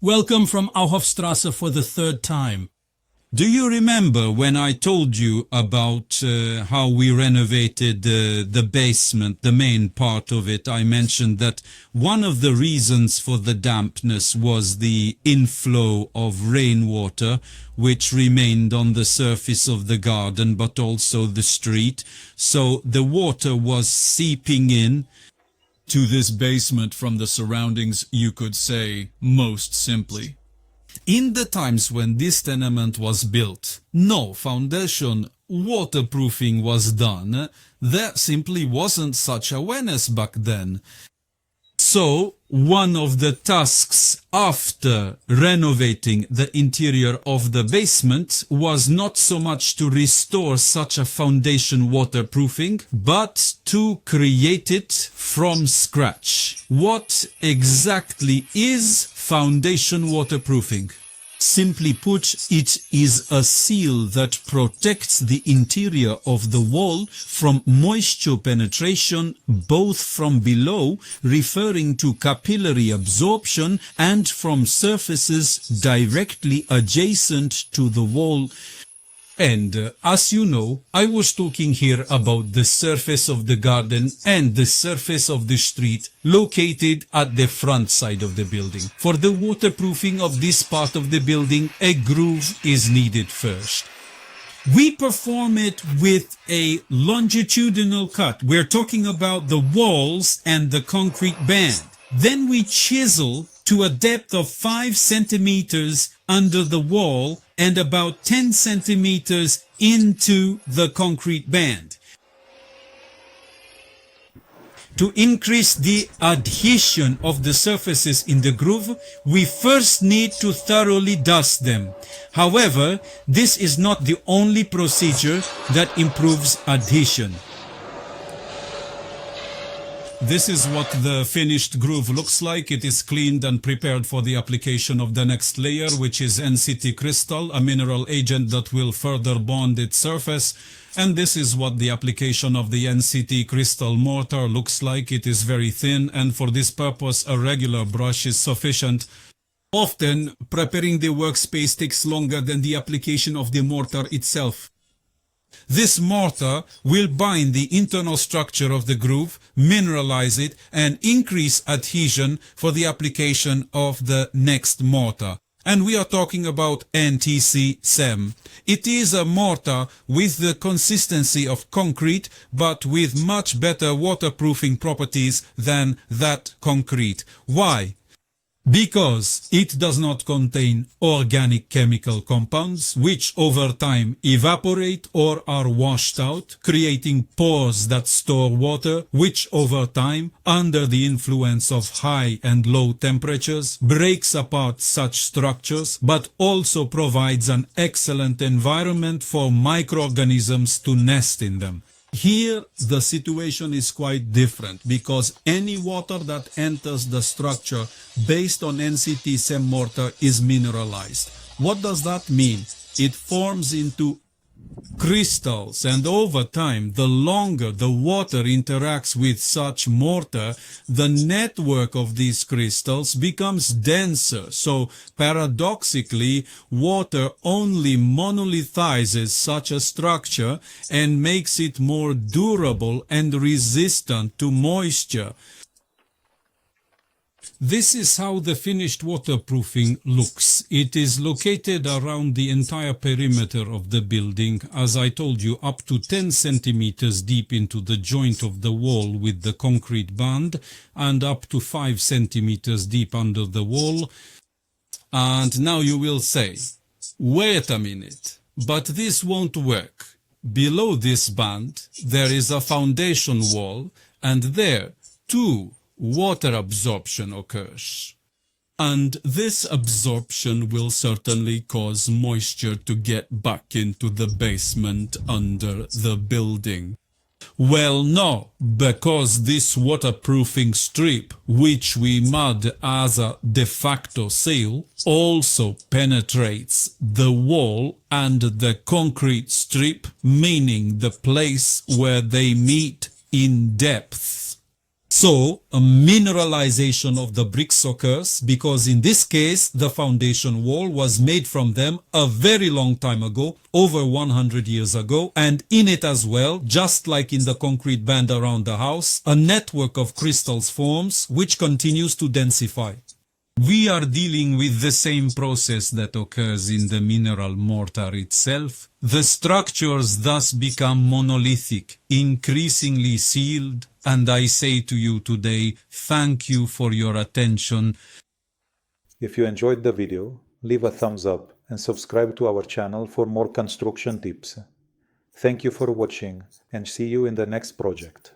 Welcome from Auhofstrasse for the third time. Do you remember when I told you about how we renovated the basement, the main part of it? I mentioned that one of the reasons for the dampness was the inflow of rainwater, which remained on the surface of the garden, but also the street. So the water was seeping in To this basement from the surroundings, you could say, most simply. In the times when this tenement was built, no foundation waterproofing was done. There simply wasn't such awareness back then. So, one of the tasks after renovating the interior of the basement was not so much to restore such a foundation waterproofing, but to create it from scratch. What exactly is foundation waterproofing? Simply put, it is a seal that protects the interior of the wall from moisture penetration both from below, referring to capillary absorption, and from surfaces directly adjacent to the wall. And as you know, I was talking here about the surface of the garden and the surface of the street located at the front side of the building. For the waterproofing of this part of the building, a groove is needed first. We perform it with a longitudinal cut. We're talking about the walls and the concrete band. Then we chisel to a depth of 5 centimeters under the wall and about 10 centimeters into the concrete band. To increase the adhesion of the surfaces in the groove, we first need to thoroughly dust them. However, this is not the only procedure that improves adhesion. This is what the finished groove looks like. It is cleaned and prepared for the application of the next layer, which is NCT Crystal, a mineral agent that will further bond its surface. And this is what the application of the NCT Crystal mortar looks like. It is very thin, and for this purpose a regular brush is sufficient. Often, preparing the workspace takes longer than the application of the mortar itself. This mortar will bind the internal structure of the groove, mineralize it, and increase adhesion for the application of the next mortar. And we are talking about NCT CEM. It is a mortar with the consistency of concrete, but with much better waterproofing properties than that concrete. Why? Because it does not contain organic chemical compounds which over time evaporate or are washed out, creating pores that store water, which over time, under the influence of high and low temperatures, breaks apart such structures, but also provides an excellent environment for microorganisms to nest in them. Here, the situation is quite different because any water that enters the structure based on NCT CEM mortar is mineralized. What does that mean? It forms into crystals, and over time, the longer the water interacts with such mortar, the network of these crystals becomes denser. So paradoxically, water only monolithizes such a structure and makes it more durable and resistant to moisture. This is how the finished waterproofing looks. It is located around the entire perimeter of the building, as I told you, up to 10 centimeters deep into the joint of the wall with the concrete band, and up to 5 centimeters deep under the wall. And now you will say, wait a minute, but this won't work. Below this band, there is a foundation wall, and there, too, water absorption occurs. And this absorption will certainly cause moisture to get back into the basement under the building. Well, no, because this waterproofing strip, which we mud as a de facto seal, also penetrates the wall and the concrete strip, meaning the place where they meet in depth. So, a mineralization of the bricks occurs because in this case, the foundation wall was made from them a very long time ago, over 100 years ago, and in it as well, just like in the concrete band around the house, a network of crystals forms which continues to densify. We are dealing with the same process that occurs in the mineral mortar itself. The structures thus become monolithic, increasingly sealed, and I say to you today, thank you for your attention. If you enjoyed the video, leave a thumbs up and subscribe to our channel for more construction tips. Thank you for watching and see you in the next project.